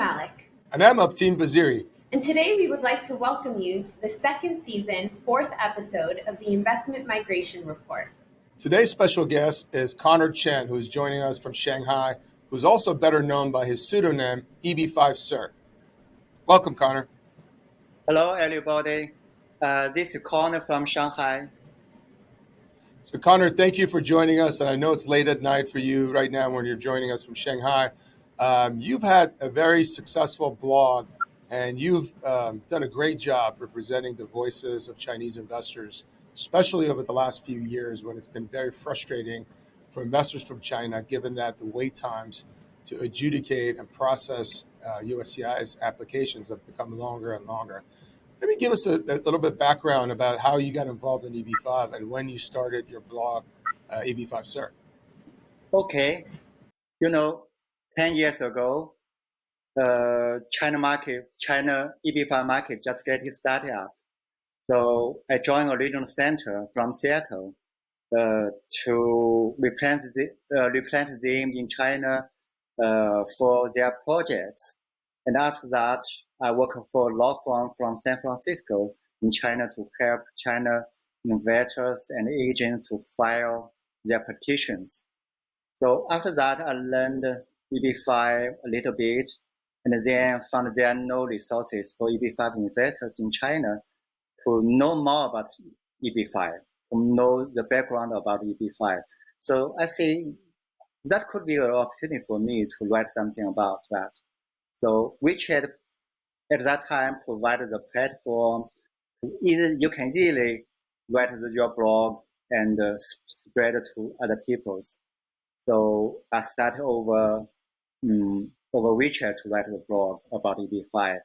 Malik. And I'm Abteen Baziri. And today we would like to welcome you to the second season, 4th episode of the Investment Migration Report. Today's special guest is Chen, who is joining us from Shanghai, who's also better known by his pseudonym, EB5 Sir. Welcome, Connor. Hello, everybody. This is Connor from Shanghai. So, Connor, thank you for joining us. And I know it's late at night for you right now when you're joining us from Shanghai. You've had a very successful blog, and you've done a great job representing the voices of Chinese investors, especially over the last few years when it's been very frustrating for investors from China, given that the wait times to adjudicate and process USCIS applications have become longer and longer. Maybe give us a little bit of background about how you got involved in EB5 and when you started your blog, EB5 Sir. Okay. 10 years ago, China EB5 market just getting started up. So I joined a regional center from Seattle to represent them in China for their projects. And after that, I work for a law firm from San Francisco in China to help China investors and agents to file their petitions. So after that, I learned EB5 a little bit, and then found there are no resources for EB5 investors in China to know more about EB5, to know the background about EB5. So I see that could be an opportunity for me to write something about that. So WeChat at that time provided the platform to you can easily write your blog and spread it to other people. So I started over WeChat to write the blog about EB5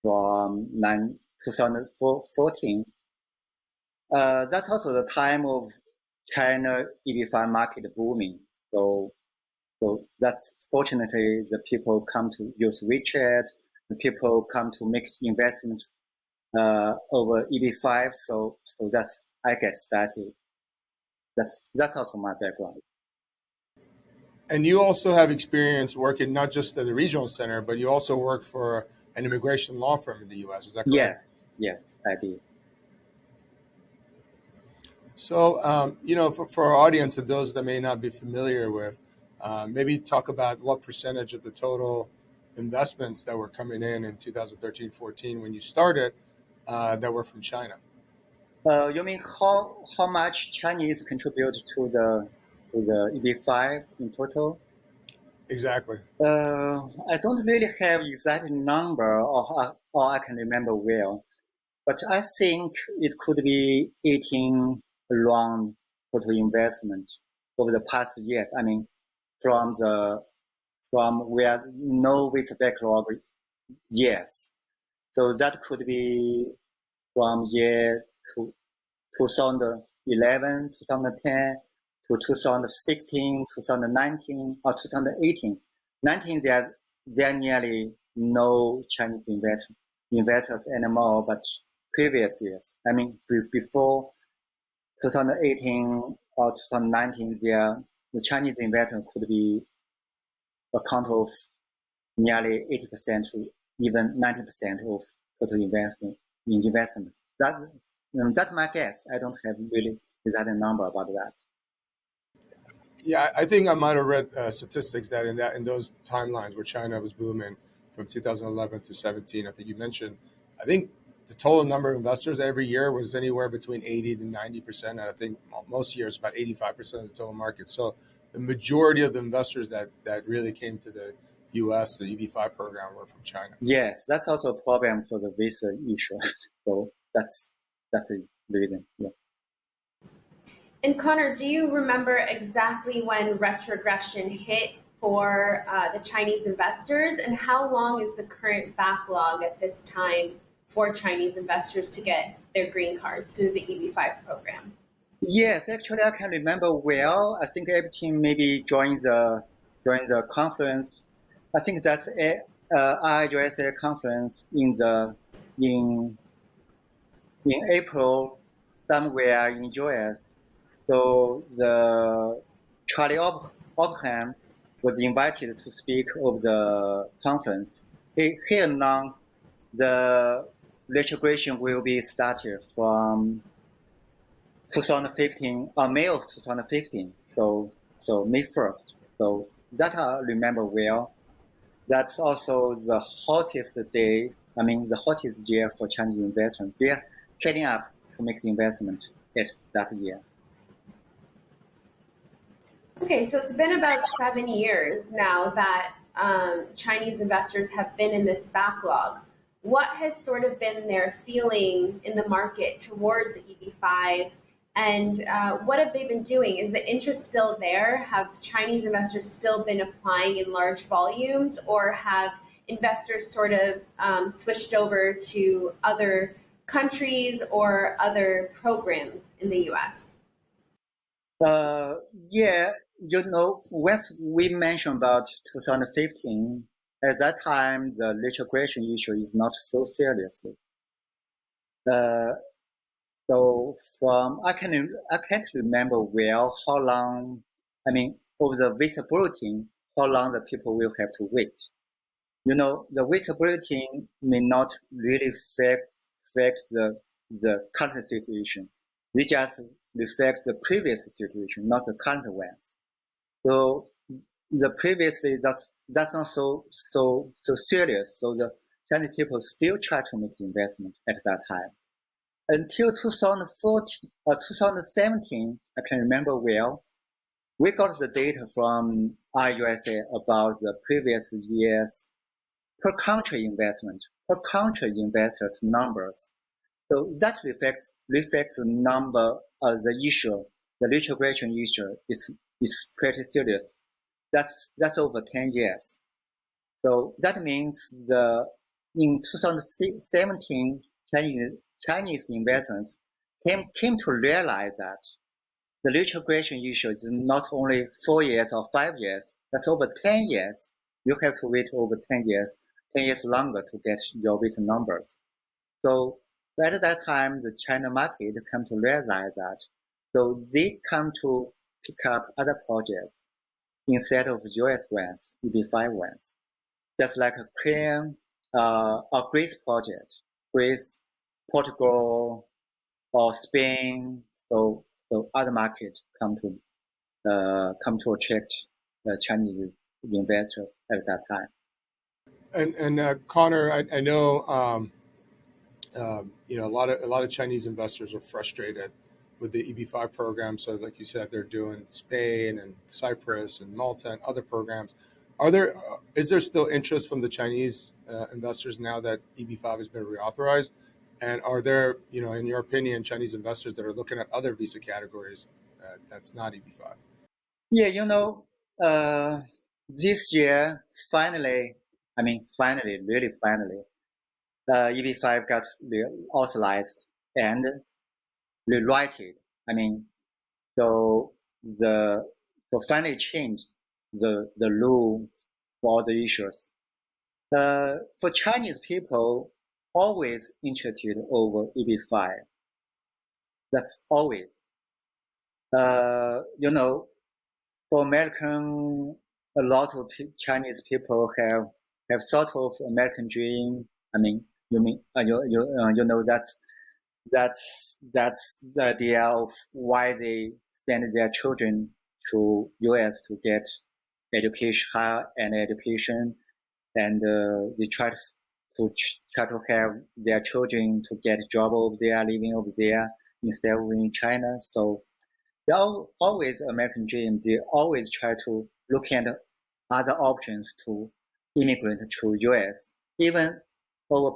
from 2014. That's also the time of China EB5 market booming. So that's fortunately the people come to use WeChat, the people come to make investments over EB5. So that's I get started. That's also my background. And you also have experience working not just at the regional center, but you also work for an immigration law firm in the U.S. Is that correct? Yes, I did. So, for our audience and those that may not be familiar with, maybe talk about what percentage of the total investments that were coming in 2013-14 when you started that were from China. You mean how much Chinese contribute to the EB5 in total? Exactly. I don't really have exact number or I can remember well, but I think it could be 18 around total investment over the past years. I mean, from where no with backlog, yes. So that could be from year to 2011, 2010 to 2016, 2019, or 2018. 19, there are nearly no Chinese investors anymore, but previous years. I mean, before 2018 or 2019, the Chinese investor could be account of nearly 80% to even 90% of total investment. That's my guess. I don't have really exact number about that. Yeah, I think I might have read statistics that in those timelines where China was booming from 2011 to 17, I think you mentioned, I think the total number of investors every year was anywhere between 80 to 90%. And I think most years about 85% of the total market. So the majority of the investors that really came to the U.S., the EB5 program, were from China. Yes, that's also a problem for the visa issue. So that's the reason. Yeah. And Connor, do you remember exactly when retrogression hit for the Chinese investors, and how long is the current backlog at this time for Chinese investors to get their green cards through the EB5 program? Yes, actually, I can remember well. I think Abteen maybe joined the conference. I think that's IUSA conference in April somewhere in US. So the Charlie Opham was invited to speak of the conference. he announced the retrogression will be started from 2015, May of 2015. So May 1st. So that I remember well. That's also the hottest day. I mean, the hottest year for Chinese investors. They are getting up to make the investment. It's that year. Okay, so it's been about 7 years now that Chinese investors have been in this backlog. What has sort of been their feeling in the market towards EB5, and what have they been doing? Is the interest still there? Have Chinese investors still been applying in large volumes, or have investors sort of switched over to other countries or other programs in the US? Yeah, once we mentioned about 2015, at that time, the retrogression issue is not so seriously. Uh, so I can't remember well how long, I mean, over the visa bulletin, how long the people will have to wait. The visa bulletin may not really affect the current situation. We just reflect the previous situation, not the current ones. So the previously that's not so serious. So the Chinese people still try to make the investment at that time. Until 2014, 2017, I can remember well, we got the data from IUSA about the previous year's per country investment, per country investors numbers. So that reflects the number of the issue, the retrogression issue is pretty serious. That's over 10 years. So that means in 2017, Chinese investors came to realize that the retrogression issue is not only 4 years or 5 years, that's over 10 years. You have to wait over 10 years longer to get your visa numbers. So at that time, the China market come to realize that. So they come to pick up other projects instead of US ones, EB5 ones. Just like a Korean or Greece project, Greece, Portugal, or Spain. So other markets come to attract Chinese investors at that time. And Connor, I know a lot of Chinese investors are frustrated with the EB5 program. So, like you said, they're doing Spain and Cyprus and Malta and other programs. Is there still interest from the Chinese investors now that EB5 has been reauthorized? And are there, in your opinion, Chinese investors that are looking at other visa categories that's not EB5? Yeah, this year finally, really finally, EB5 got authorized and rewritten. I mean, so finally changed the rules for all the issues. For Chinese people, always interested over EB5. That's always. For American, a lot of Chinese people have sort of American dream. I mean, that's the idea of why they send their children to US to get higher and education, and they try to have their children to get a job over there, living over there instead of in China. So they always American dream. They always try to look at other options to immigrate to US. Even over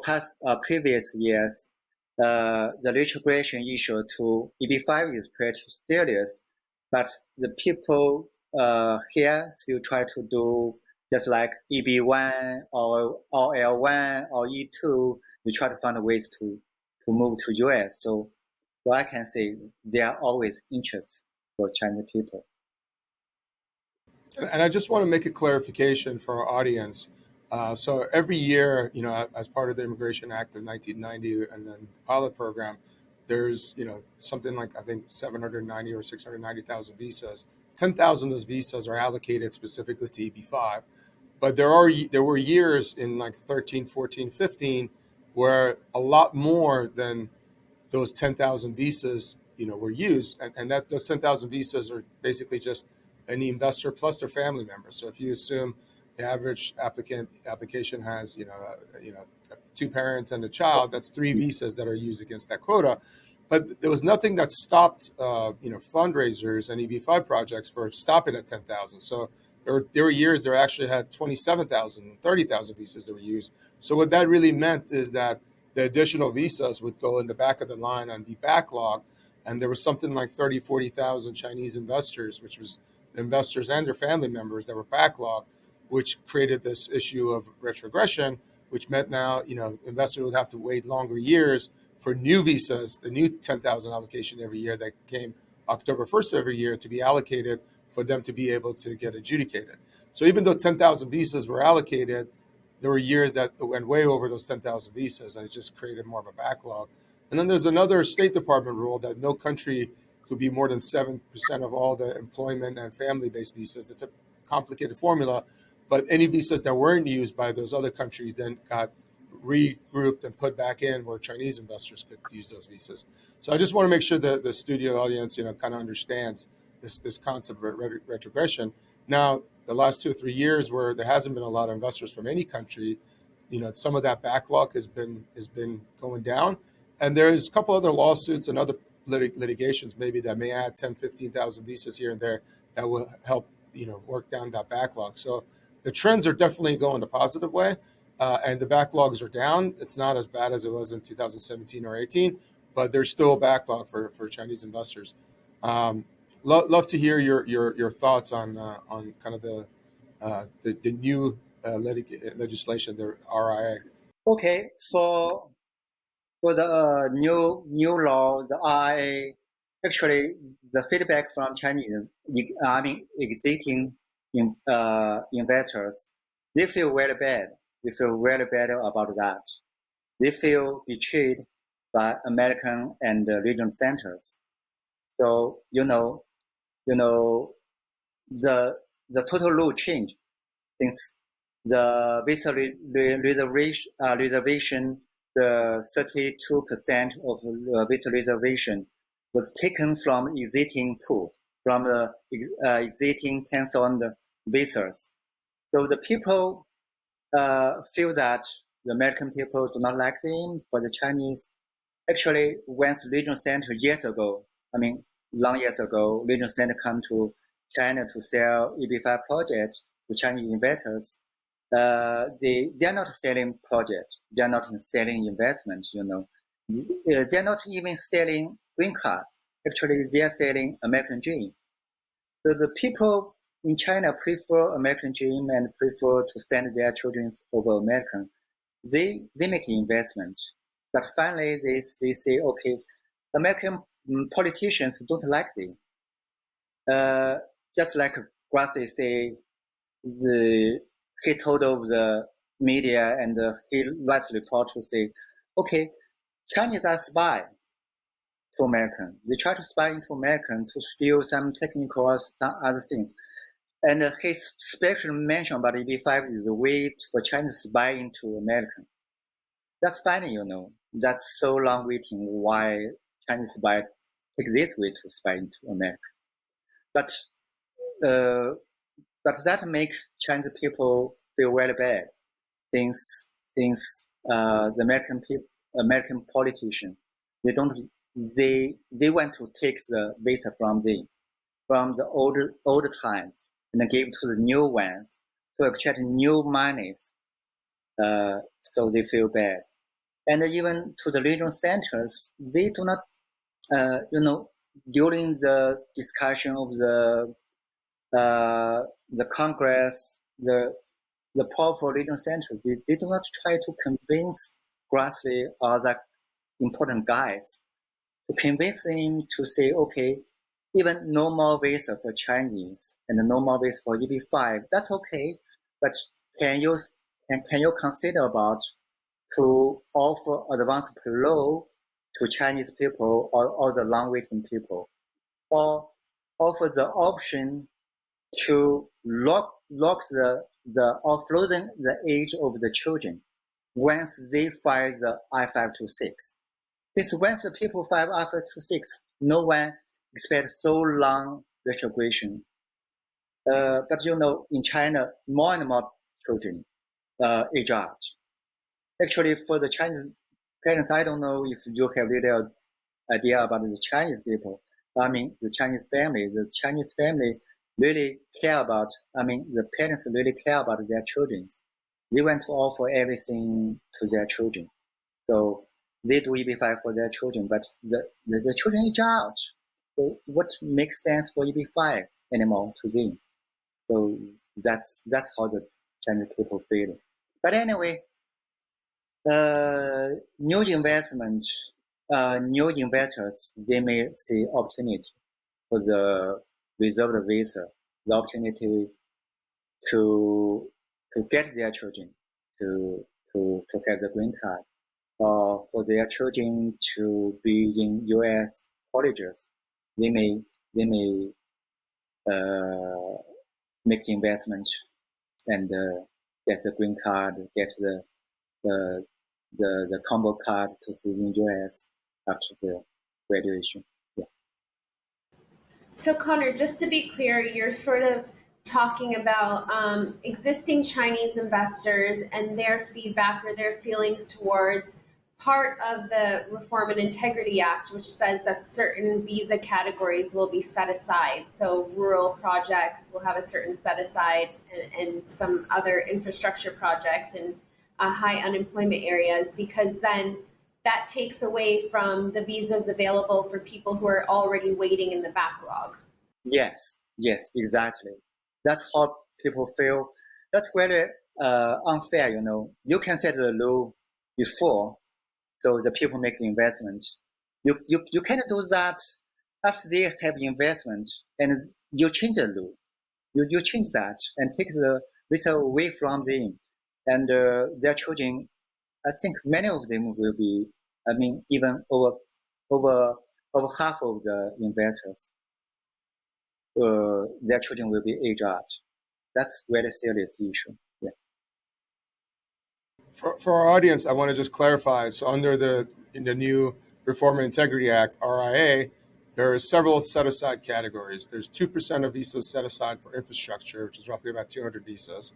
previous years, the retrogression issue to EB5 is pretty serious, but the people here still try to do just like EB1 or L1 or E2. They try to find ways to move to US. So I can say there are always interests for Chinese people. And I just want to make a clarification for our audience. So every year, as part of the Immigration Act of 1990 and then the pilot program, there's, something like, I think, 790 or 690,000 visas. 10,000 of those visas are allocated specifically to EB5. But there were years in like 13, 14, 15 where a lot more than those 10,000 visas, were used, and that those 10,000 visas are basically just any investor plus their family members. So if you assume the average application has, two parents and a child, that's three visas that are used against that quota. But there was nothing that stopped, fundraisers and EB5 projects for stopping at 10,000. So there were years there actually had 27,000, 30,000 visas that were used. So what that really meant is that the additional visas would go in the back of the line and be backlogged. And there was something like 30, 40,000 Chinese investors, which was the investors and their family members that were backlogged, which created this issue of retrogression, which meant now, investors would have to wait longer years for new visas, the new 10,000 allocation every year that came October 1st of every year to be allocated for them to be able to get adjudicated. So even though 10,000 visas were allocated, there were years that went way over those 10,000 visas, and it just created more of a backlog. And then there's another State Department rule that no country could be more than 7% of all the employment and family-based visas. It's a complicated formula, but any visas that weren't used by those other countries then got regrouped and put back in where Chinese investors could use those visas. So I just want to make sure that the studio audience, kind of understands this concept of retrogression. Now, the last 2 or 3 years where there hasn't been a lot of investors from any country, some of that backlog has been going down. And there's a couple other lawsuits and other litigations maybe that may add 10, 15,000 visas here and there that will help, work down that backlog. So the trends are definitely going a positive way. And the backlogs are down. It's not as bad as it was in 2017 or 18, but there's still a backlog for Chinese investors. Love to hear your thoughts on kind of the new legislation, the RIA. Okay, for the new law, the RIA, actually the feedback from Chinese, existing investors, they feel very bad. They feel very bad about that. They feel betrayed by American and regional centers. So the total rule change since the visa reservation, the 32% of the visa reservation was taken from existing pool, from the existing 10,000 visas. So the people feel that the American people do not like them. For the Chinese, actually, once regional center long years ago, regional center come to China to sell EB5 projects to Chinese investors. They are not selling projects. They are not selling investments. They are not even selling green card. Actually, they are selling American dream. So the people in China prefer American dream and prefer to send their children over American. They make investment, but finally they say, okay, American politicians don't like them. Just like Grassley say, he told of the media and he writes report to say, okay, Chinese are spy to American. They try to spy into American to steal some technical or some other things. And his special mention about EB5 is the way for China to spy into American. That's funny, That's so long waiting why Chinese spy take this way to spy into America. But that makes Chinese people feel very bad since the American politicians, they want to take the visa from the old times and give to the new ones to attract new monies. So they feel bad. And even to the regional centers, they do not, during the discussion of the Congress, the powerful regional centers, they do not try to convince Grassley or the important guys to convince them to say, okay, even no more visa for Chinese and no more visa for EB5, that's okay. But can you consider about to offer advanced parole to Chinese people or the long waiting people, or offer the option to lock the or frozen the age of the children once they file the I-526. Since once the people file I-526, no one expects so long retrogression. But in China, more and more children age out. Actually, for the Chinese parents, I don't know if you have little idea about the Chinese people. I mean, the Chinese family. The Chinese family really care about. I mean, the parents really care about their children. They want to offer everything to their children. So they do EB5 for their children, but the children age out. So what makes sense for EB5 anymore to them? So that's how the Chinese people feel. But anyway, new investors, they may see opportunity for the reserved visa, the opportunity to get their children to get the green card, or for their children to be in U.S. colleges. They may make the investment and get the green card, get the combo card to see in US after the graduation. Yeah. So, Connor, just to be clear, you're sort of talking about existing Chinese investors and their feedback or their feelings towards part of the Reform and Integrity Act, which says that certain visa categories will be set aside. So rural projects will have a certain set aside, and some other infrastructure projects in high unemployment areas, because then that takes away from the visas available for people who are already waiting in the backlog. Yes, exactly. That's how people feel. That's very unfair, You can set the law before, so the people make the investment. You cannot do that after they have investment and you change the law. You change that and take the visa away from them. And their children, I think many of them will be, even over half of the investors, their children will be age out. That's very serious issue. Yeah. For our audience, I want to just clarify. So, in the new Reform and Integrity Act (RIA), there are several set aside categories. There's 2% of visas set aside for infrastructure, which is roughly about 200 visas.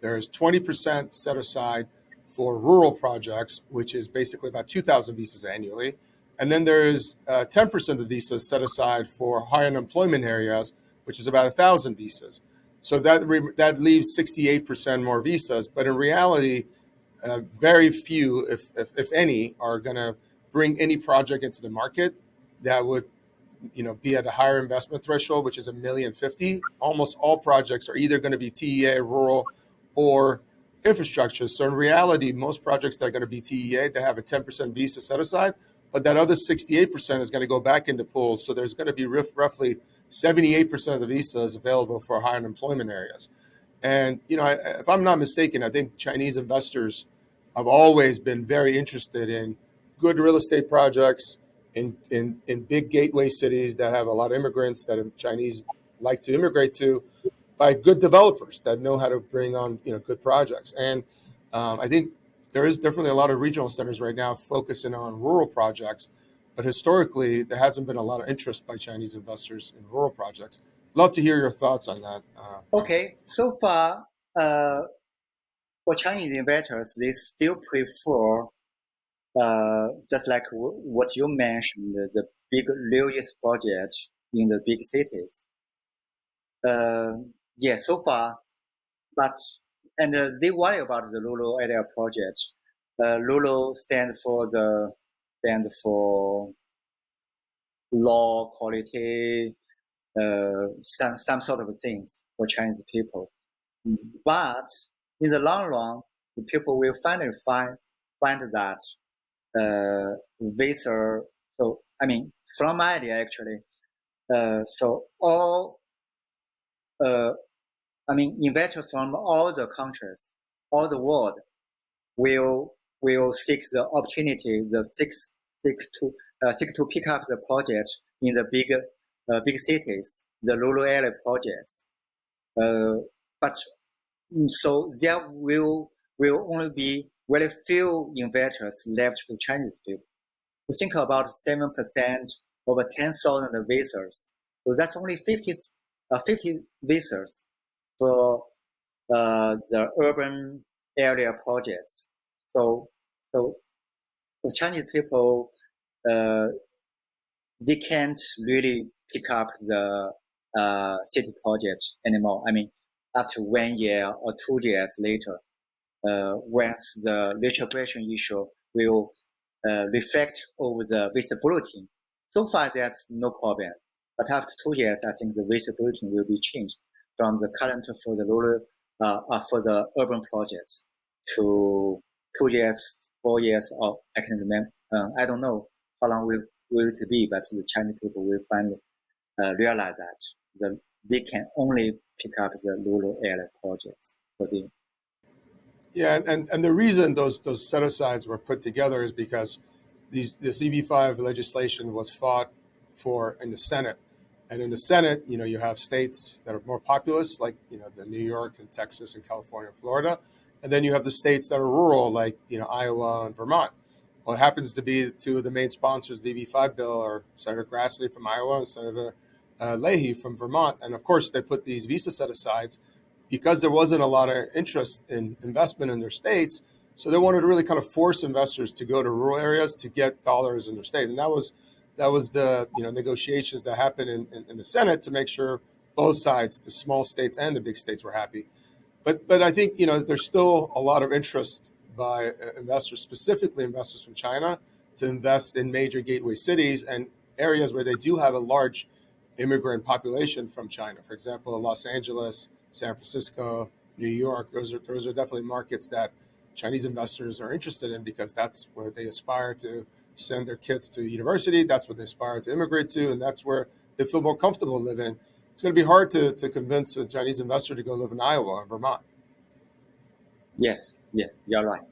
There's 20% set aside for rural projects, which is basically about 2,000 visas annually. And then there's 10% of visas set aside for high unemployment areas, which is about 1,000 visas. So that leaves 68% more visas. But in reality, very few, if any, are going to bring any project into the market that would be at a higher investment threshold, which is $1,050,000. Almost all projects are either going to be TEA, rural, or infrastructure. So in reality, most projects that are going to be TEA, they have a 10% visa set aside, but that other 68% is going to go back into pools. So there's going to be roughly 78% of the visas available for high unemployment areas. And if I'm not mistaken, I think Chinese investors have always been very interested in good real estate projects in big gateway cities that have a lot of immigrants that Chinese like to immigrate to, by good developers that know how to bring on good projects. And I think there is definitely a lot of regional centers right now focusing on rural projects, but historically there hasn't been a lot of interest by Chinese investors in rural projects. Love to hear your thoughts on that. Okay, so far, for Chinese investors, they still prefer, just like what you mentioned, the big real estate projects in the big cities. Yeah, so far, but they worry about the rural area projects. Rural stands for law, quality, some sort of things for Chinese people. But in the long run, the people will finally find that visa. So from my idea actually, so all investors from all the countries, all the world will seek the opportunity, seek to pick up the project in the big cities, the rural area projects. But So there will only be very few investors left to Chinese people. So think about 7% over 10,000 visitors. So that's only 50 visitors for the urban area projects. So the Chinese people they can't really pick up the city project anymore. I mean, after 1 year or 2 years later, once the retrogression issue will reflect over the visibility. So far, there's no problem. But after 2 years, I think the visibility will be changed from the current for the rural, for the urban projects to 2 years, 4 years, or I can remember. I don't know how long will it be, but the Chinese people will finally realize that they can only pick up the rural area projects for the. Yeah, and the reason those set asides were put together is because this EB5 legislation was fought for in the Senate, and in the Senate, you have states that are more populous, like the New York and Texas and California and Florida, and then you have the states that are rural, like Iowa and Vermont. Well, it happens to be two of the main sponsors of the EB5 bill are Senator Grassley from Iowa and Senator Leahy from Vermont, and of course they put these visa set asides because there wasn't a lot of interest in investment in their states. So they wanted to really kind of force investors to go to rural areas to get dollars in their state, and that was the negotiations that happened in the Senate to make sure both sides, the small states and the big states, were happy. But I think there's still a lot of interest by investors, specifically investors from China, to invest in major gateway cities and areas where they do have a large immigrant population from China. For example, Los Angeles, San Francisco, New York. Those are definitely markets that Chinese investors are interested in because that's where they aspire to send their kids to university. That's what they aspire to immigrate to, and that's where they feel more comfortable living. It's going to be hard to convince a Chinese investor to go live in Iowa or Vermont. Yes, you're right.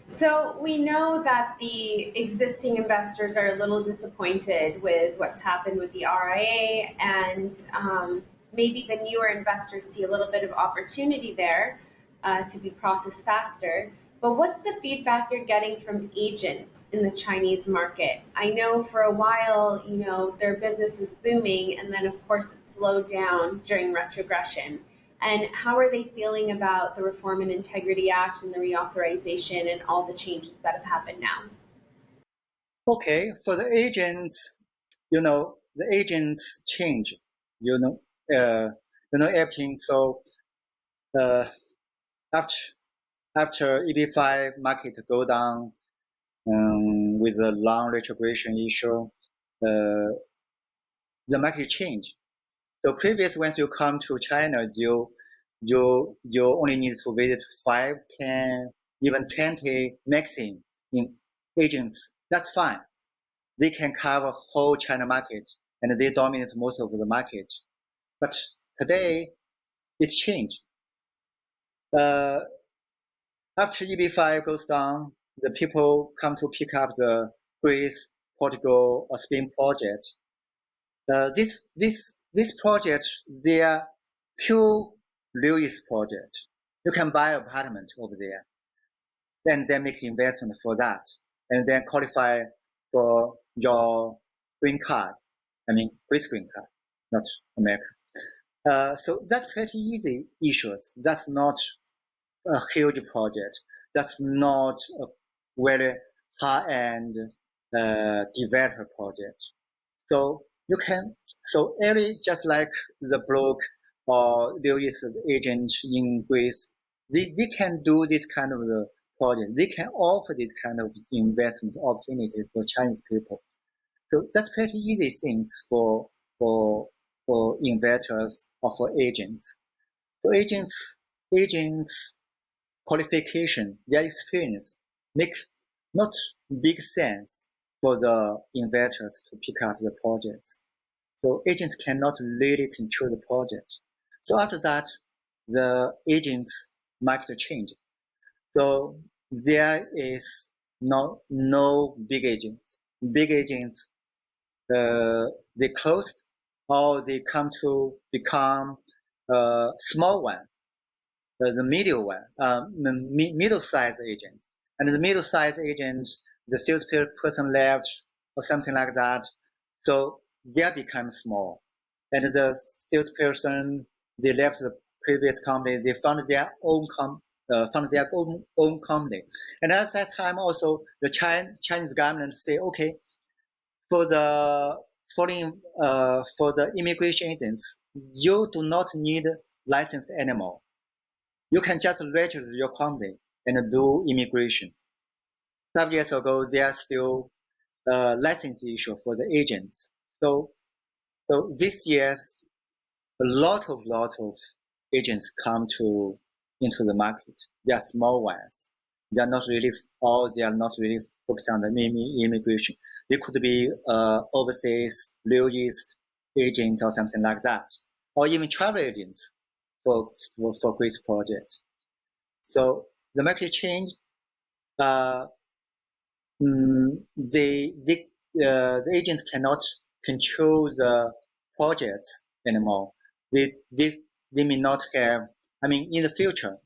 So we know that the existing investors are a little disappointed with what's happened with the RIA, and maybe the newer investors see a little bit of opportunity there to be processed faster. But what's the feedback you're getting from agents in the Chinese market? I know for a while, their business was booming, and then of course it slowed down during retrogression. And how are they feeling about the Reform and Integrity Act and the reauthorization and all the changes that have happened now? Okay, for the agents, the agents change, everything. So after EB5 market go down with the long retrogression issue, the market change. So previous, once you come to China, you only need to visit 5, 10, even 20 maximum in agents. That's fine. They can cover whole China market and they dominate most of the market. But today, it's changed. After EB5 goes down, the people come to pick up the Greece, Portugal, or Spain projects. This project, they are pure real estate project. You can buy an apartment over there, and then make investment for that, and then qualify for your green card. I mean, Greece green card, not America. So that's pretty easy issues. That's not a huge project. That's not a very high-end developer project. So you can, so every, just like the broker or real estate agent in Greece, they can do this kind of the project. They can offer this kind of investment opportunity for Chinese people. So that's pretty easy things for investors or for agents. So agents qualification, their experience make not big sense for the investors to pick up the projects. So agents cannot really control the project. So after that, the agents market change. So there is no big agents. Big agents, they closed or they come to become small one, the middle one, middle-sized agents. And the middle-sized agents, the salesperson left or something like that, so they become small. And the salesperson, they left the previous company, they found their own company. And at that time also, the Chinese government say, okay, for the for the immigration agents, you do not need license anymore. You can just register your company and do immigration. 5 years ago, there are still license issue for the agents. So this year's a lot of agents come into the market. They are small ones. They are not really focused on the immigration. They could be overseas, Middle East agents or something like that, or even travel agents for great projects. So the market changed. The agents cannot control the projects anymore. They may not have. I mean, in the future,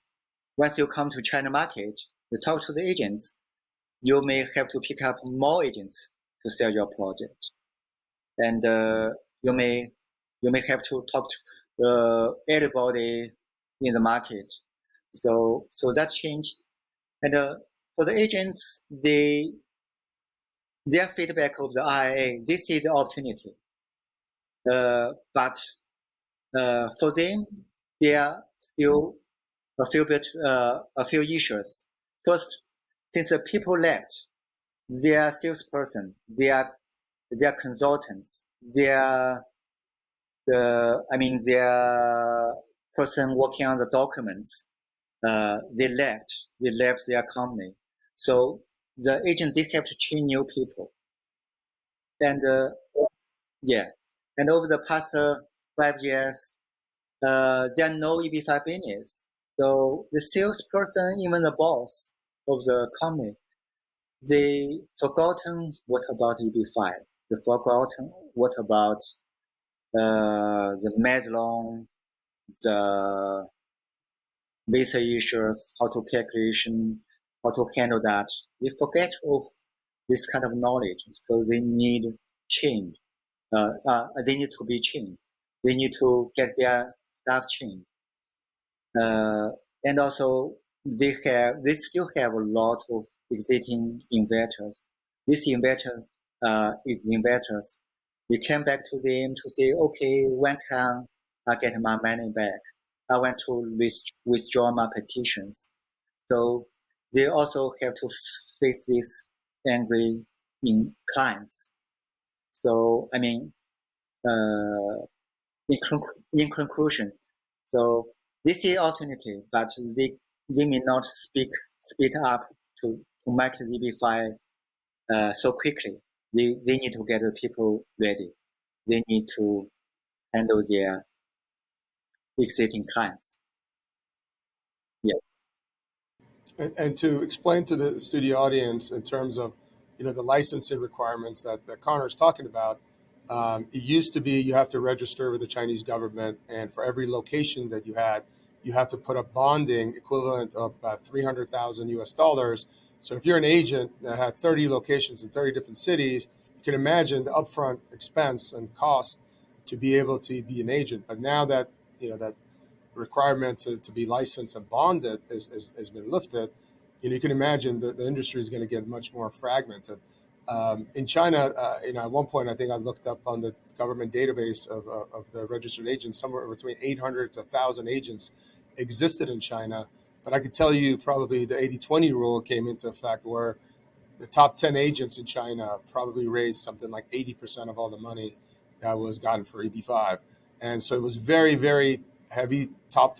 once you come to China market, you talk to the agents, you may have to pick up more agents to sell your project, and you may have to talk to everybody in the market. So that changed, and for the agents, their feedback of the IIA, they see the opportunity, but for them, there are still a few issues. First, since the people left, their salesperson, their consultants, their person working on the documents, they left their company. So the agents, they have to train new people. And and over the past 5 years, there are no EB5 business. So the salesperson, even the boss of the company, they forgotten what about EB5. They forgotten what about the Maslon, the visa issues, how to calculation, how to handle that. They forget of this kind of knowledge. So they need change. They need to be changed. They need to get their staff changed. And also they still have a lot of existing investors. These investors, we came back to them to say, okay, when can I get my money back? I want to withdraw my petitions. So they also have to face this angry clients. So, I mean, in conclusion, so this is alternative, but they may not speed up to make the EB5 so quickly. They need to get the people ready. They need to handle their existing clients. Yeah. And to explain to the studio audience in terms of, the licensing requirements that Connor's talking about, it used to be you have to register with the Chinese government, and for every location that you had, you have to put up bonding equivalent of about 300,000 US dollars. So if you're an agent that had 30 locations in 30 different cities, you can imagine the upfront expense and cost to be able to be an agent. But now that that requirement to be licensed and bonded has been lifted, you can imagine that the industry is going to get much more fragmented. In China, at one point, I think I looked up on the government database of the registered agents, somewhere between 800 to 1,000 agents existed in China. But I could tell you probably the 80-20 rule came into effect where the top 10 agents in China probably raised something like 80% of all the money that was gotten for EB5. And so it was very, very heavy, top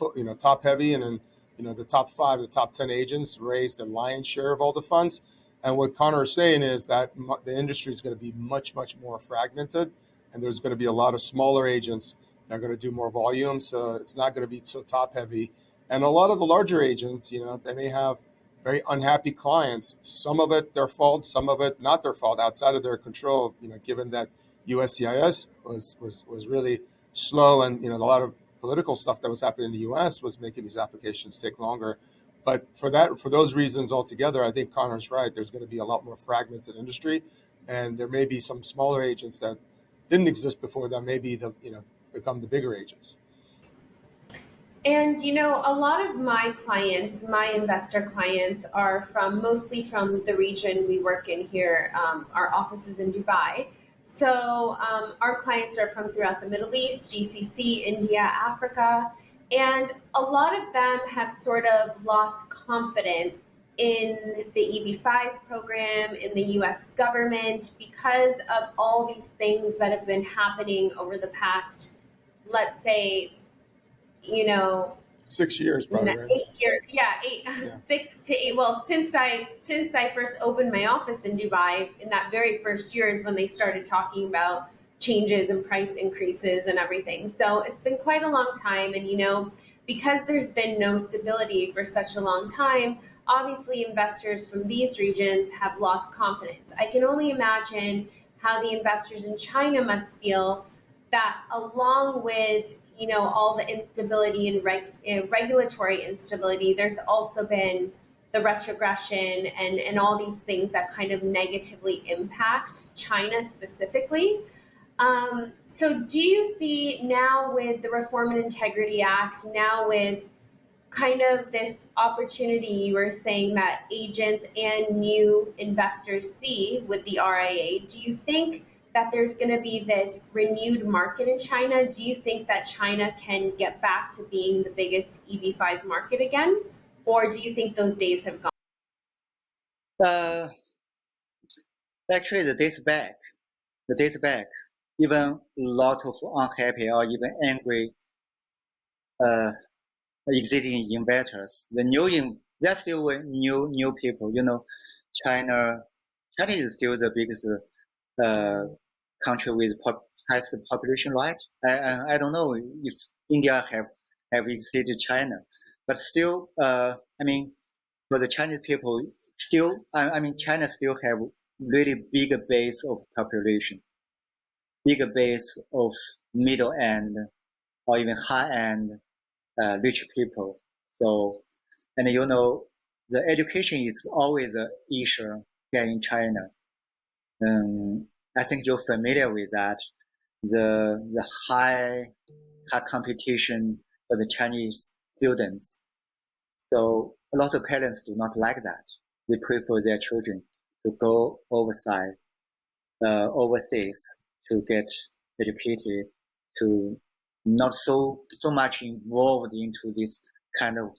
heavy. And then, the top 5, the top 10 agents raised the lion's share of all the funds. And what Connor is saying is that the industry is going to be much, much more fragmented. And there's going to be a lot of smaller agents that are going to do more volume. So it's not going to be so top heavy. And a lot of the larger agents, they may have very unhappy clients. Some of it their fault, some of it not their fault, outside of their control. Given that USCIS was really slow, and a lot of political stuff that was happening in the U.S. was making these applications take longer. But for those reasons altogether, I think Connor's right. There's going to be a lot more fragmented industry, and there may be some smaller agents that didn't exist before that maybe become the bigger agents. And a lot of my clients, my investor clients, are mostly from the region we work in here. Our office is in Dubai. So our clients are from throughout the Middle East, GCC, India, Africa. And a lot of them have sort of lost confidence in the EB5 program, in the US government, because of all these things that have been happening over the past, let's say, 6 years, probably. Right? 8 years, yeah. 6 to 8. Well, since I first opened my office in Dubai, in that very first year is when they started talking about changes and price increases and everything. So it's been quite a long time, and because there's been no stability for such a long time, obviously investors from these regions have lost confidence. I can only imagine how the investors in China must feel that, along with all the instability and regulatory instability, there's also been the retrogression and all these things that kind of negatively impact China specifically. So do you see now, with the Reform and Integrity Act, now with kind of this opportunity you were saying that agents and new investors see with the RIA, do you think that there's going to be this renewed market in China? Do you think that China can get back to being the biggest EB5 market again? Or do you think those days have gone? Actually, the days back, even a lot of unhappy or even angry existing investors. That's still new people. China is still the biggest country with highest population, right? I don't know if India have exceeded China, but still, for the Chinese people, still, China still have really big base of population, bigger base of middle end or even high end rich people. So, and the education is always an issue here in China. I think you're familiar with that. The high competition for the Chinese students. So a lot of parents do not like that. They prefer their children to go overseas to get educated, to not so much involved into this kind of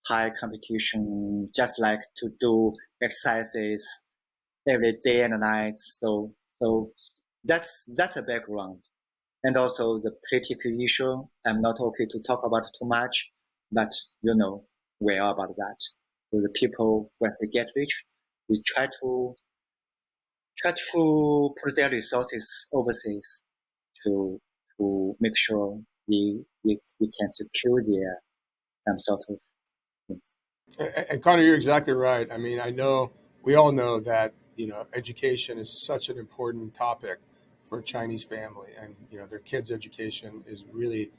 high competition, just like to do exercises every day and night. So that's a background. And also the political issue, I'm not okay to talk about too much, but we are about that. So the people, when they get rich, we try to put their resources overseas to make sure we can secure their some sort of things. And Connor, you're exactly right. I mean, we all know that education is such an important topic for a Chinese family, and their kids' education is really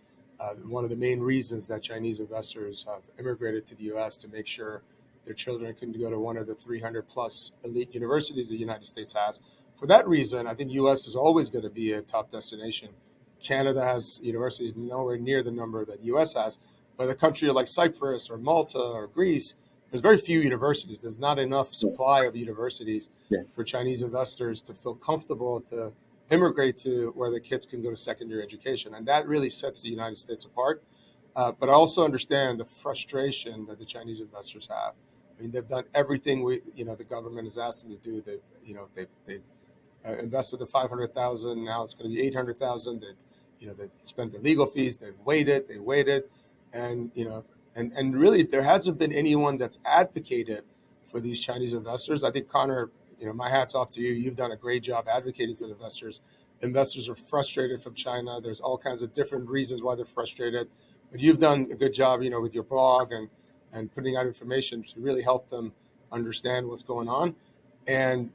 one of the main reasons that Chinese investors have immigrated to the U.S. to make sure their children can go to one of the 300 plus elite universities the United States has. For that reason, I think U.S. is always going to be a top destination. Canada has universities nowhere near the number that U.S. has, but a country like Cyprus or Malta or Greece, there's very few universities. There's not enough supply of universities for Chinese investors to feel comfortable to immigrate to where the kids can go to secondary education. And that really sets the United States apart. But I also understand the frustration that the Chinese investors have. I mean, they've done everything the government has asked them to do. They invested the 500,000. Now it's going to be 800,000. They spent the legal fees. They waited, and and really there hasn't been anyone that's advocated for these Chinese investors. I think Connor, my hat's off to you. You've done a great job advocating for the investors. Investors are frustrated from China. There's all kinds of different reasons why they're frustrated, but you've done a good job, with your blog and putting out information to really help them understand what's going on. And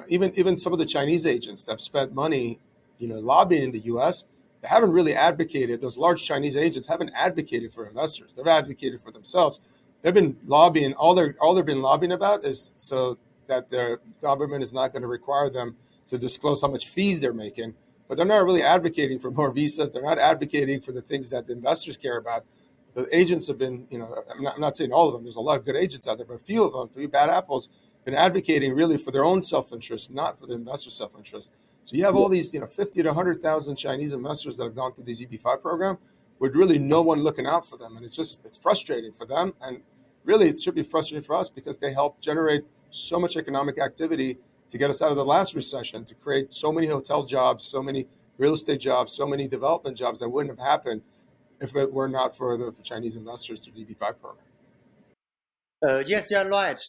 even some of the Chinese agents that have spent money, lobbying in the U.S., they haven't really advocated, those large Chinese agents haven't advocated for investors. They've advocated for themselves. They've been lobbying, all they've been lobbying about is so that their government is not going to require them to disclose how much fees they're making, but they're not really advocating for more visas. They're not advocating for the things that the investors care about. The agents have been, I'm not saying all of them, there's a lot of good agents out there, but a few of them, a few bad apples, been advocating really for their own self-interest, not for the investor self-interest. So you have all these, 50 to 100,000 Chinese investors that have gone through these EB5 program with really no one looking out for them. And it's frustrating for them. And really, it should be frustrating for us because they help generate so much economic activity to get us out of the last recession, to create so many hotel jobs, so many real estate jobs, so many development jobs that wouldn't have happened if it were not for the Chinese investors through the EB5 program. Yes, you're right.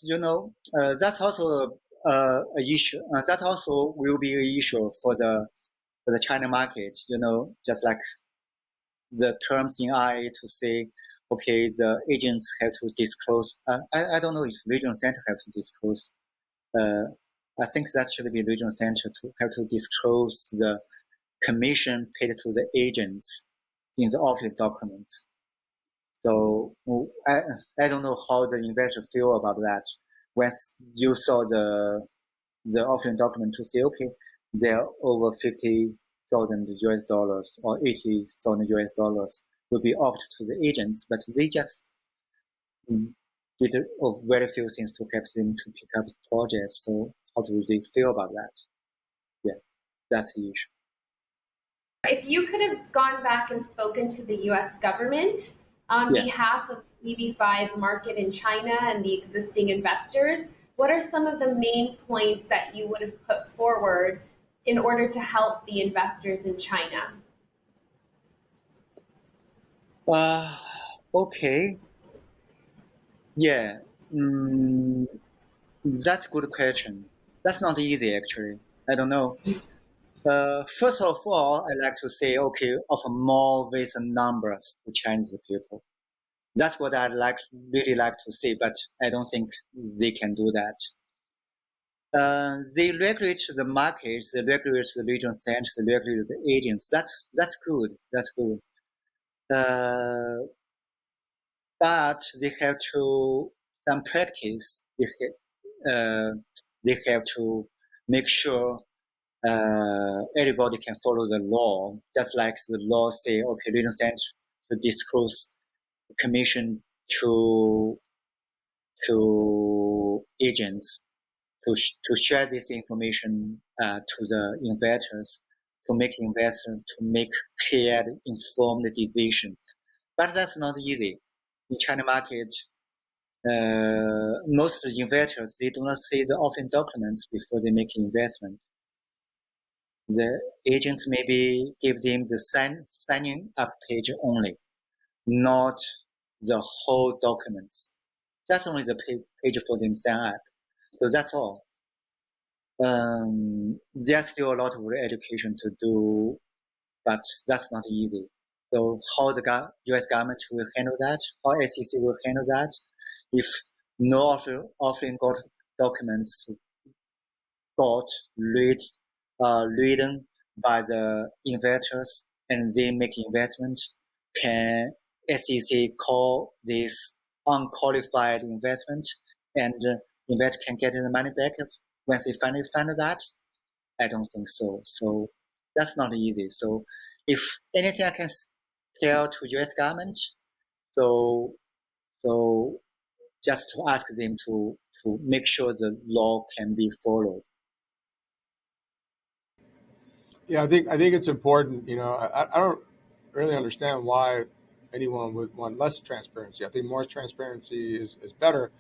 That's also an issue. That also will be an issue for the China market. Just like the terms in IA to say, okay, the agents have to disclose. I don't know if regional center have to disclose. I think that should be regional center to have to disclose the commission paid to the agents in the official documents. So I don't know how the investors feel about that. When you saw the offering document to say, okay, they're over 50,000 US dollars or 80,000 US dollars will be offered to the agents, but they just did very few things to help them to pick up projects. So how do they feel about that? Yeah, that's the issue. If you could have gone back and spoken to the US government on behalf of EB5 market in China and the existing investors, what are some of the main points that you would have put forward in order to help the investors in China? Okay. Yeah. That's a good question. That's not easy, actually. I don't know. First of all, I like to say, okay, offer more with numbers to Chinese people. That's what I'd really like to say, but I don't think they can do that. They regulate the markets, they regulate the regional centers, they regulate the agents. That's good. That's good. But they have to some practice. They have to make sure everybody can follow the law, just like the law say, okay, regional center to disclose commission to agents to share this information to the investors, to make investors to make clear, informed decision. But that's not easy. In China market, most investors, they do not see the offering documents before they make investment. The agents maybe give them the signing up page only, not the whole documents. That's only the page for them sign up. So that's all. There's still a lot of education to do, but that's not easy. So how the U.S. government will handle that, how SEC will handle that, if no offering documents got written by the investors and they make investments, can SEC call this unqualified investment and investor can get the money back when they finally find that? I don't think so. So that's not easy. So if anything I can tell to US government, so just to ask them to make sure the law can be followed. Yeah, I think it's important. I don't really understand why anyone would want less transparency. I think more transparency is better.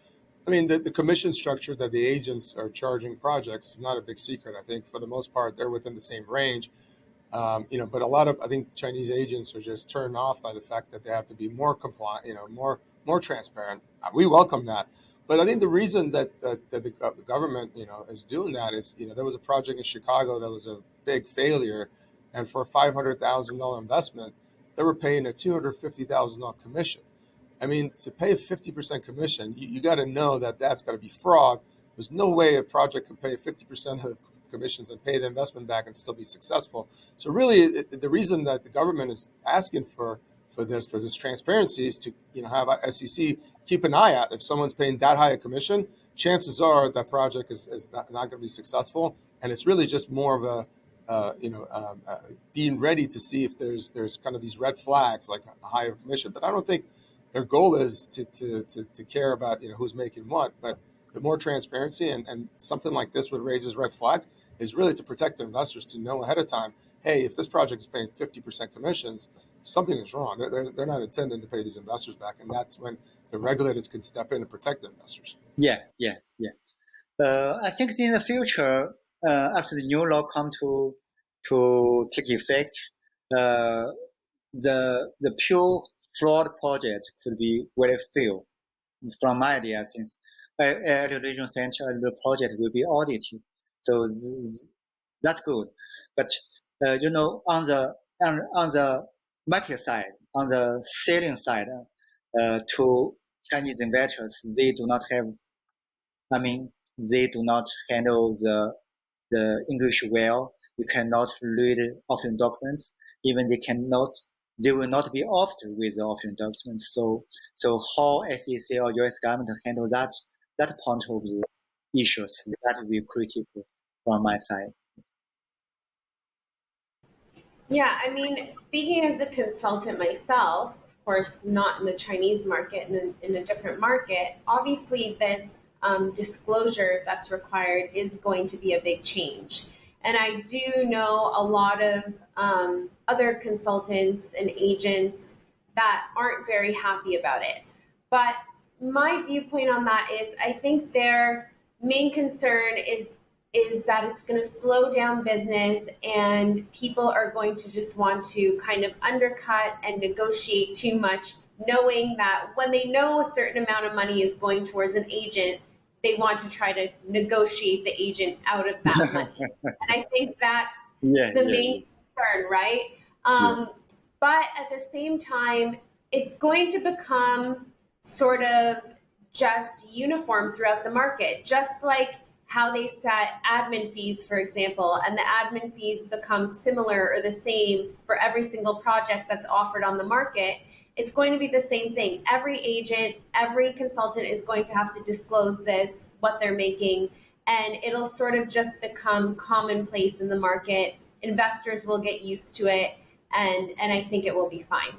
I mean, the commission structure that the agents are charging projects is not a big secret. I think for the most part, they're within the same range. But a lot of, I think, Chinese agents are just turned off by the fact that they have to be more compliant, more transparent. We welcome that. But I think the reason that the government, is doing that is, there was a project in Chicago that was a big failure, and for a $500,000 investment, they were paying a $250,000 commission. I mean, to pay a 50% commission, you got to know that that's got to be fraud. There's no way a project can pay 50% of commissions and pay the investment back and still be successful. So really, the reason that the government is asking for this transparency is to have SEC keep an eye out. If someone's paying that high a commission, chances are that project is not going to be successful, and it's really just more of a being ready to see if there's kind of these red flags like a higher commission. But I don't think their goal is to care about who's making what. But the more transparency and something like this would raises red flags is really to protect the investors, to know ahead of time, hey, if this project is paying 50% commissions, something is wrong. They're not intending to pay these investors back, and that's when the regulators can step in and protect the investors. Yeah. I think in the future, after the new law come to take effect, the pure fraud project could be very few. From my idea, since at the regional center, the project will be audited, so that's good. But on the market side, on the selling side, to Chinese investors, they do not have. I mean, they do not handle the English well. You cannot read offering documents. Even they will not be offered with the offering documents. So how SEC or US government handle that point of the issues, that will be critical from my side. Yeah, I mean, speaking as a consultant myself, of course, not in the Chinese market, in a different market, obviously this disclosure that's required is going to be a big change. And I do know a lot of other consultants and agents that aren't very happy about it. But my viewpoint on that is I think their main concern is that it's going to slow down business and people are going to just want to kind of undercut and negotiate too much, knowing that when they know a certain amount of money is going towards an agent, they want to try to negotiate the agent out of that money. And I think that's the main concern, right? But at the same time, it's going to become sort of just uniform throughout the market, just like how they set admin fees, for example, and the admin fees become similar or the same for every single project that's offered on the market. It's going to be the same thing. Every agent, every consultant is going to have to disclose this, what they're making, and it'll sort of just become commonplace in the market. Investors will get used to it, and I think it will be fine.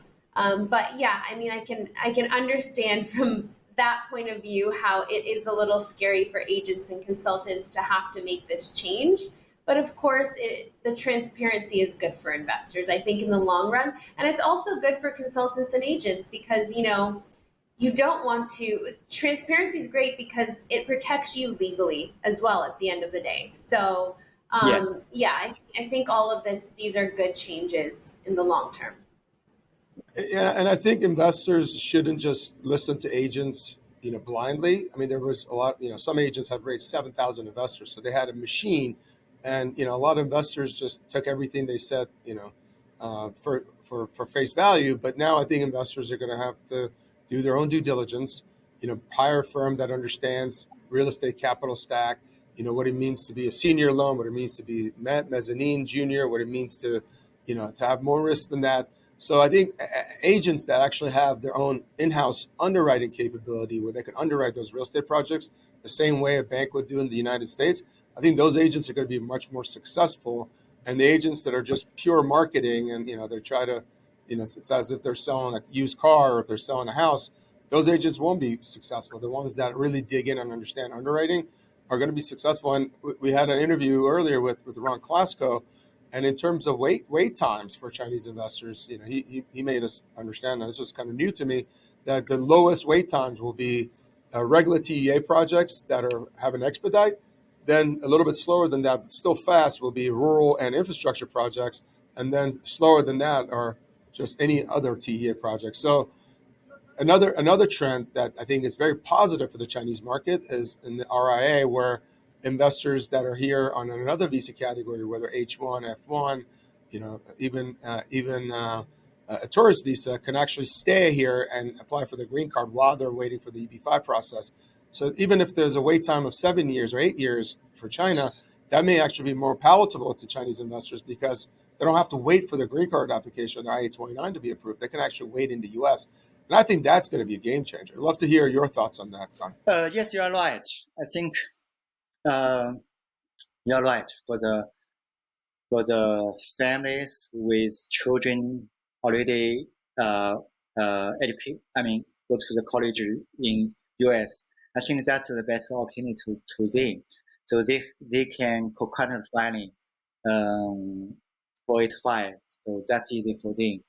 But yeah, I mean, I can understand from that point of view how it is a little scary for agents and consultants to have to make this change. But of course, the transparency is good for investors, I think, in the long run. And it's also good for consultants and agents because, you don't want to. Transparency is great because it protects you legally as well at the end of the day. So, I think all of these are good changes in the long term. Yeah, and I think investors shouldn't just listen to agents, blindly. I mean, there was a lot, some agents have raised 7,000 investors, so they had a machine, and a lot of investors just took everything they said, for face value. But now I think investors are going to have to do their own due diligence, hire a firm that understands real estate capital stack, what it means to be a senior loan, what it means to be mezzanine junior, what it means to have more risk than that. So I think agents that actually have their own in-house underwriting capability where they can underwrite those real estate projects the same way a bank would do in the United States, I think those agents are going to be much more successful. And the agents that are just pure marketing and, they try to, it's as if they're selling a used car or if they're selling a house, those agents won't be successful. The ones that really dig in and understand underwriting are going to be successful. And we had an interview earlier with Ron Klasko. And in terms of wait times for Chinese investors, he made us understand, and this was kind of new to me, that the lowest wait times will be regular TEA projects that have an expedite. Then a little bit slower than that, but still fast, will be rural and infrastructure projects. And then slower than that are just any other TEA project. So another trend that I think is very positive for the Chinese market is in the RIA, where investors that are here on another visa category, whether H1, F1, even a tourist visa, can actually stay here and apply for the green card while they're waiting for the EB5 process. So even if there's a wait time of 7 years or 8 years for China, that may actually be more palatable to Chinese investors because they don't have to wait for their green card application, their I-829 to be approved. They can actually wait in the U.S. And I think that's going to be a game changer. I'd love to hear your thoughts on that, Connor. Yes, you are right. I think you are right for the families with children already go to the college in US. I think that's the best opportunity to them. So they can concurrent filing 485. So that's easy for them.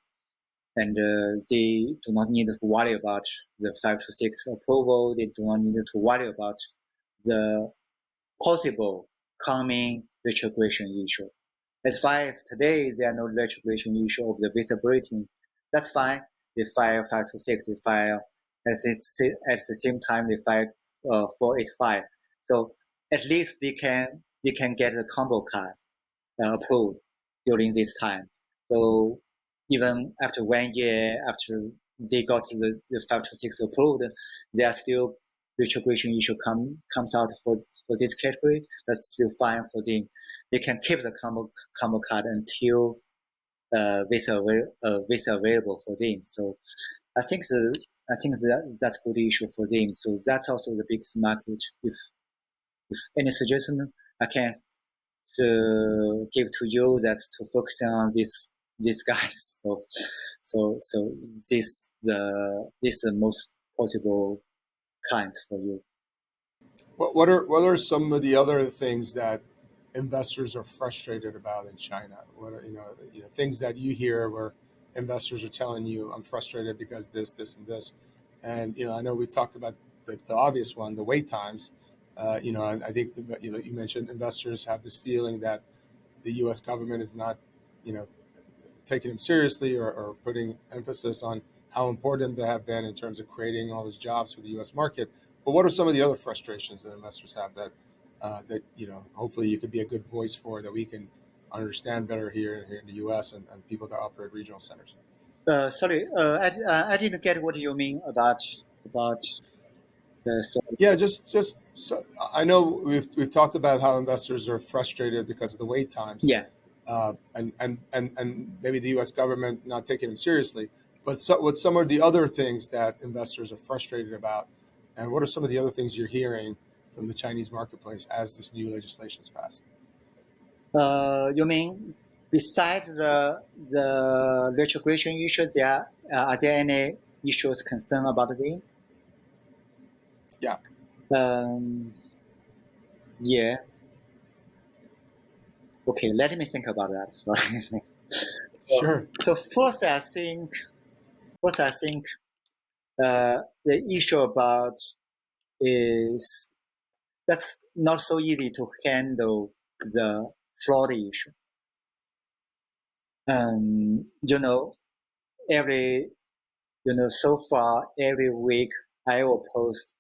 And they do not need to worry about the 526 approval. They do not need to worry about the possible coming retrogression issue. As far as today, there are no retrogression issue of the visibility. That's fine. They file 526. They file at the same time they file 485. So at least they can get the combo card approved during this time. So even after 1 year after they got the 526 approved, there are still retrogression issue comes out for this category. That's still fine for them. They can keep the combo card until visa available for them. So I think that's good issue for them. So that's also the biggest market. If any suggestion I can give to you, that's to focus on these guys. So this the most possible kinds for you. What are some of the other things that investors are frustrated about in China? What are things that you hear where investors are telling you, "I'm frustrated because this, and this," and I know we've talked about the obvious one, the wait times. I think you mentioned investors have this feeling that the U.S. government is not, taking them seriously or putting emphasis on how important they have been in terms of creating all these jobs for the U.S. market. But what are some of the other frustrations that investors have that hopefully you could be a good voice for, that we can understand better here in the U.S. and people that operate regional centers? Sorry, I didn't get what you mean about the. Yeah, just so, I know we've talked about how investors are frustrated because of the wait times. Yeah. And maybe the U.S. government not taking them seriously. But what some are the other things that investors are frustrated about, and what are some of the other things you're hearing from the Chinese marketplace as this new legislation is passed? You mean besides the retrogression issue, are there any issues concern about them? Yeah. Yeah. Okay, let me think about that. Sorry. Sure. So first, I think the issue about is that's not so easy to handle the fraud issue. So far every week I will post.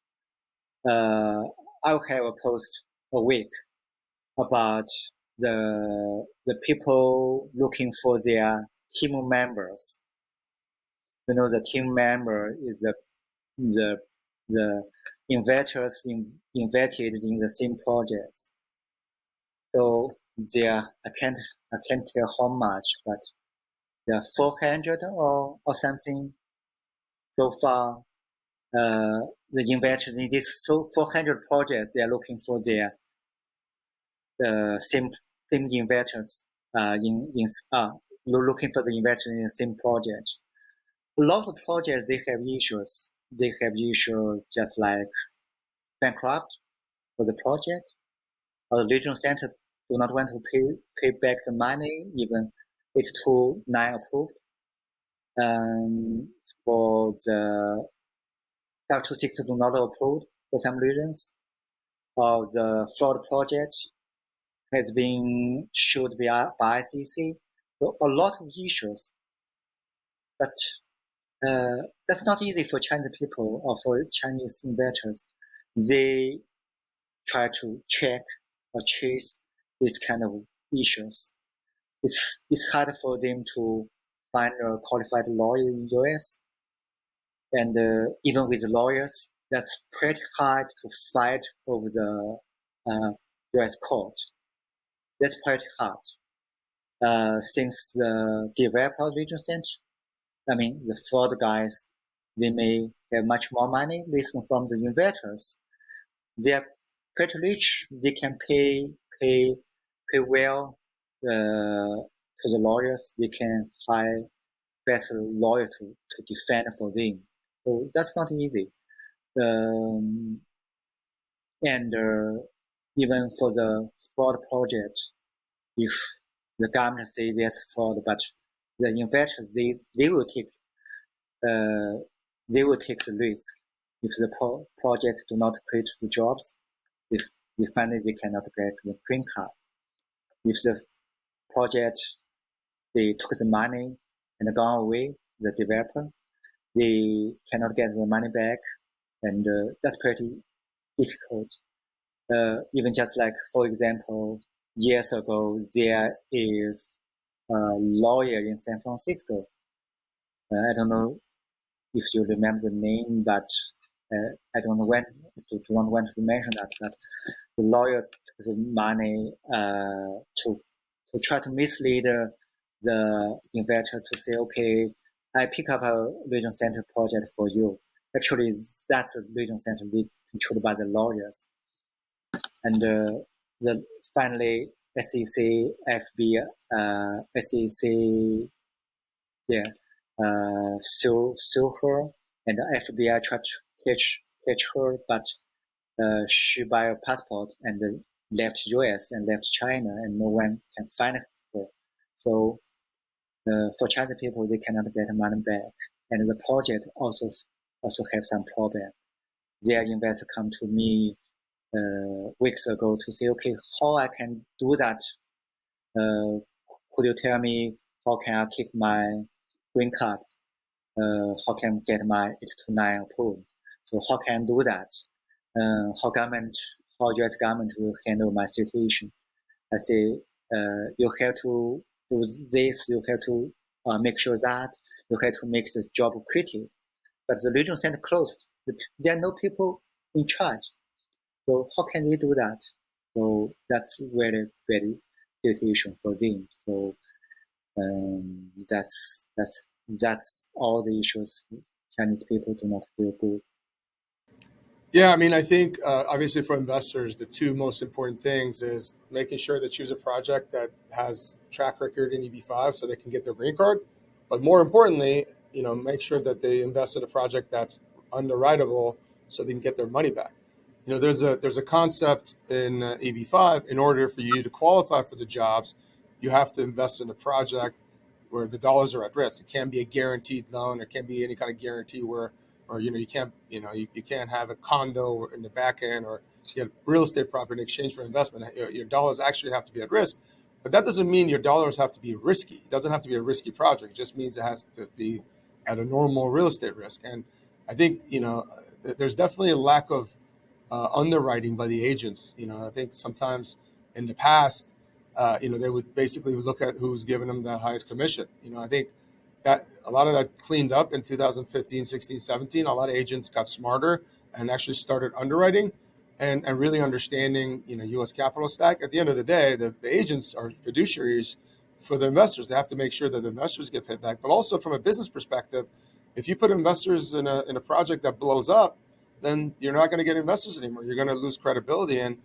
I'll have a post a week about the people looking for their team members. The team member is the investors invested in the same projects. So I can't tell how much, but there are 400 or something so far. The investors in these 400 projects, they are looking for their same investors looking for the investors in the same project. A lot of projects, they have issues. They have issues just like bankrupt for the project, or the regional center do not want to pay back the money, even it's 2.9 approved. For the 526 do not approve for some reasons. Or the fraud project has been sued by ICC. So a lot of issues, but that's not easy for Chinese people or for Chinese investors. They try to check or chase these kind of issues. It's hard for them to find a qualified lawyer in US, and even with lawyers, that's pretty hard to fight over the US court. that's pretty hard. Since the developer region center, I mean, the fraud guys, they may have much more money listening from the investors. They are pretty rich. They can pay well to the lawyers. They can hire best lawyer to defend for them. So that's not easy. And even for the fraud project, if the government says that's fraud, but the investors they will take the risk if the project do not create the jobs. If they finally they cannot get the green card. If the project they took the money and gone away, the developer they cannot get the money back, and that's pretty difficult. Even just like, for example, years ago, there is a lawyer in San Francisco. I don't know if you remember the name, but I don't know when do not want to mention that. But the lawyer took the money to try to mislead the investor to say, okay, I pick up a region center project for you. Actually, that's a region center controlled by the lawyers. And finally, SEC, FBI, SEC, yeah, sue her, and the FBI tried to catch her, but she buy a passport and left US and left China, and no one can find her. So for Chinese people, they cannot get money back, and the project also have some problem. Their investor come to me weeks ago to say, okay, how I can do that? Could you tell me how can I keep my green card? How can I get my 829 approved? So how can I do that? How US government will handle my situation? I say, you have to do this, you have to make sure that, you have to make the job creative. But the regional center closed. There are no people in charge. So how can we do that? So that's very, very situation for them. So that's all the issues Chinese people do not feel good. Yeah, I mean, I think obviously for investors, the two most important things is making sure they choose a project that has track record in EB5 so they can get their green card. But more importantly, make sure that they invest in a project that's underwritable so they can get their money back. There's a concept in EB5. In order for you to qualify for the jobs, you have to invest in a project where the dollars are at risk. It can't be a guaranteed loan. It can't be any kind of guarantee where or you can't you can't have a condo in the back end or get real estate property in exchange for investment. Your dollars actually have to be at risk, but that doesn't mean your dollars have to be risky. It doesn't have to be a risky project. It just means it has to be at a normal real estate risk. And I think there's definitely a lack of underwriting by the agents. I think sometimes in the past, they would basically look at who's giving them the highest commission. I think that a lot of that cleaned up in 2015, 16, 17. A lot of agents got smarter and actually started underwriting and really understanding, U.S. capital stack. At the end of the day, the agents are fiduciaries for the investors. They have to make sure that the investors get paid back. But also from a business perspective, if you put investors in a project that blows up, then you're not going to get investors anymore. You're going to lose credibility. And,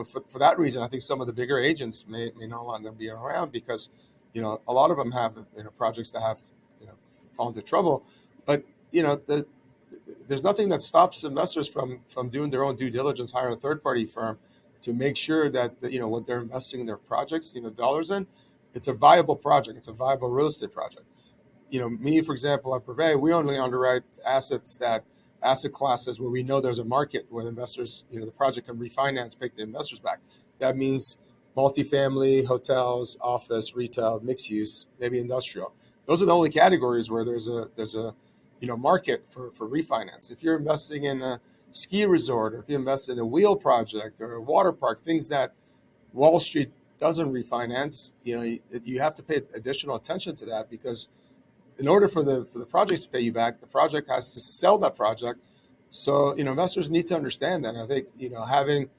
for that reason, I think some of the bigger agents may no longer be around because, a lot of them have, projects that have, fall into trouble. But, there's nothing that stops investors from doing their own due diligence, hire a third-party firm to make sure that, what they're investing in their projects, dollars in, it's a viable project. It's a viable real estate project. Me, for example, at Privé, we only underwrite asset classes where we know there's a market where investors, the project can refinance, pick the investors back. That means multifamily, hotels, office, retail, mixed use, maybe industrial. Those are the only categories where there's a market for refinance. If you're investing in a ski resort, or if you invest in a wheel project or a water park, things that Wall Street doesn't refinance, you have to pay additional attention to that because in order for the projects to pay you back, the project has to sell that project. So investors need to understand that. And I think having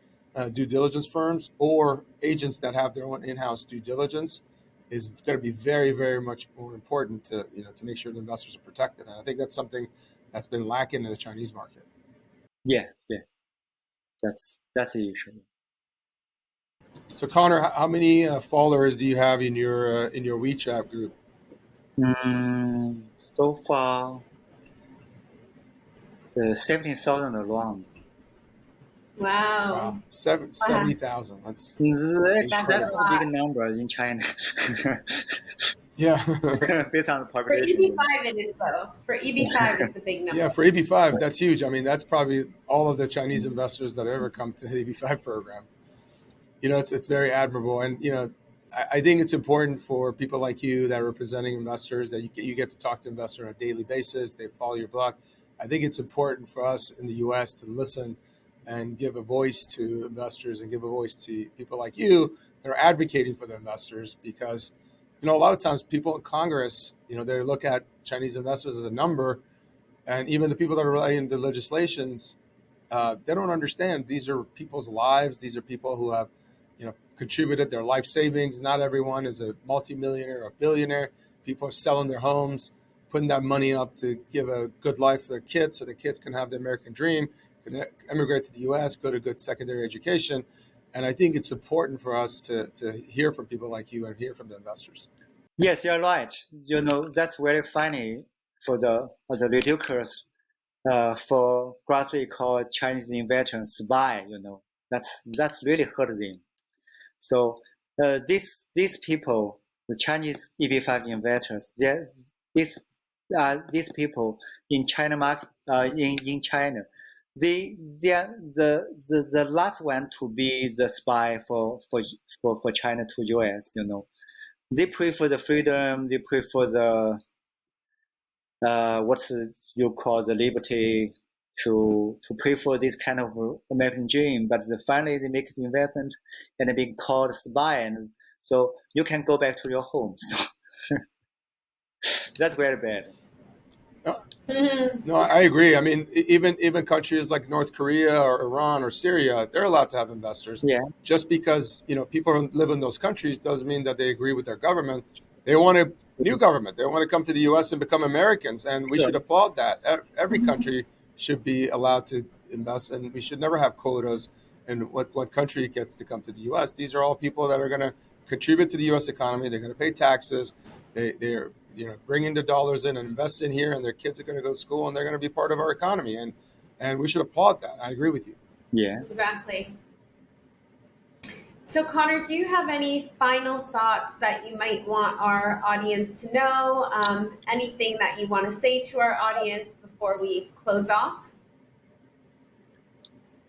due diligence firms or agents that have their own in-house due diligence is going to be very, very much more important to to make sure the investors are protected. And I think that's something that's been lacking in the Chinese market. Yeah, that's the issue. So Connor, how many followers do you have in your WeChat group? So far, 17,000 around. Wow. Wow, Wow. 70,000. That's That's That's a incredible. not a big lot. number in China, Yeah. based on the For population. EB5 it is though. For EB5 it's a big number. Yeah, for EB5, that's huge. I mean, that's probably all of the Chinese investors that ever come to the EB5 program. It's very admirable, and I think it's important for people like you that are representing investors that you get to talk to investors on a daily basis. They follow your blog. I think it's important for us in the U.S. to listen and give a voice to investors and give a voice to people like you that are advocating for the investors, because a lot of times people in Congress, they look at Chinese investors as a number, and even the people that are writing the legislations, they don't understand these are people's lives. These are people who have, contributed their life savings. Not everyone is a multimillionaire or a billionaire. People are selling their homes, putting that money up to give a good life for their kids, so the kids can have the American dream, can emigrate to the U.S., go to good secondary education. And I think it's important for us to hear from people like you and hear from the investors. Yes, you're right. That's very funny for the ridiculous for grossly called Chinese invention spy. That's really hurt them. So these people, the Chinese EB5 inventors, these people in China market in China, they are the last one to be the spy for China to US. They prefer the freedom. They prefer the what you call the liberty to pray for this kind of American dream, but finally they make the investment and they being called spy, and so you can go back to your home. So that's very bad. Mhm. No, I agree. I mean, even countries like North Korea or Iran or Syria, they're allowed to have investors. Yeah, Just because people live in those countries doesn't mean that they agree with their government. They want a new government. They want to come to the U.S. and become Americans, and we sure. should applaud that. Every country should be allowed to invest, and we should never have quotas in what country gets to come to the U.S. These are all people that are going to contribute to the U.S. economy. They're going to pay taxes. They're bringing the dollars in and invest in here, and their kids are going to go to school, and they're going to be part of our economy, and we should applaud that. I agree with you. Yeah. Exactly. So, Connor, do you have any final thoughts that you might want our audience to know? Anything that you want to say to our audience before we close off?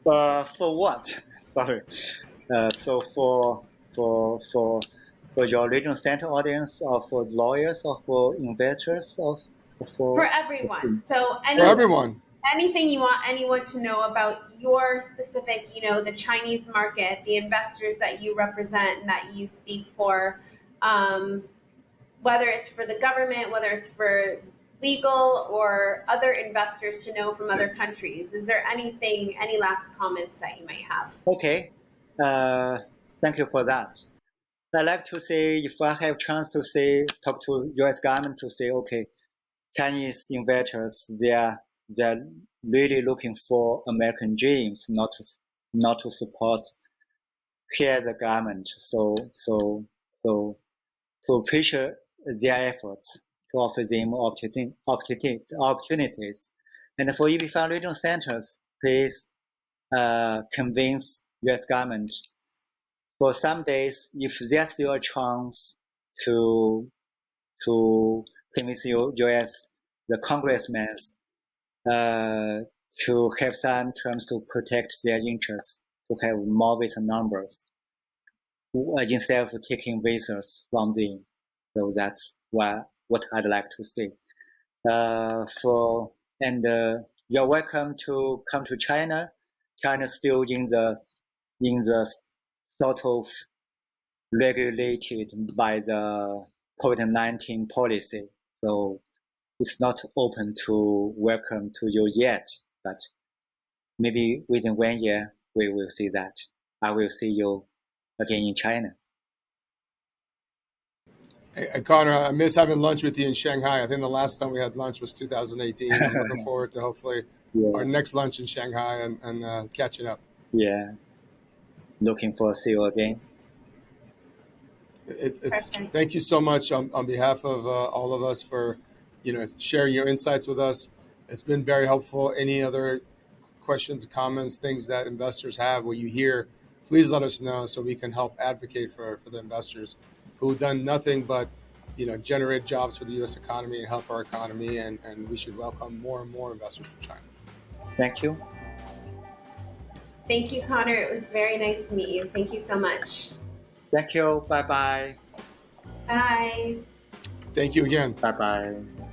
For what? Sorry. So for your regional center audience, or for lawyers, or for investors, or For for everyone. So, For everyone. anything you want anyone to know about your specific, the Chinese market, the investors that you represent and that you speak for, whether it's for the government, whether it's for legal or other investors to know from other countries. Is there any last comments that you might have? Okay. Thank you for that. I like to say, if I have chance to talk to U.S. government to say, okay, Chinese investors, they're really looking for American dreams, not to support here the government. So to appreciate their efforts, to offer them opportunities. And for EB5 regional centers, please convince U.S. government for some days, if there's still a chance to convince U.S. the congressmen to have some terms to protect their interests, to have more visa numbers instead of taking visas from them. So that's what I'd like to say. You're welcome to come to China. China's still in the sort of regulated by the COVID-19 policy. So it's not open to welcome to you yet, but maybe within 1 year we will see that. I will see you again in China. Hey, Connor, I miss having lunch with you in Shanghai. I think the last time we had lunch was 2018. I'm looking forward to hopefully Yeah, our next lunch in Shanghai and catching up. yeah. Looking forward to see you again. It's Perfect. thank you so much on behalf of all of us for sharing your insights with us. It's been very helpful. Any other questions, comments, things that investors have, what you hear, please let us know so we can help advocate for the investors who've done nothing but generate jobs for the U.S. economy and help our economy, and we should welcome more and more investors from China. Thank you. Thank you, Connor. It was very nice to meet you. Thank you so much. Thank you. Bye bye. Bye. Thank you again. Bye bye.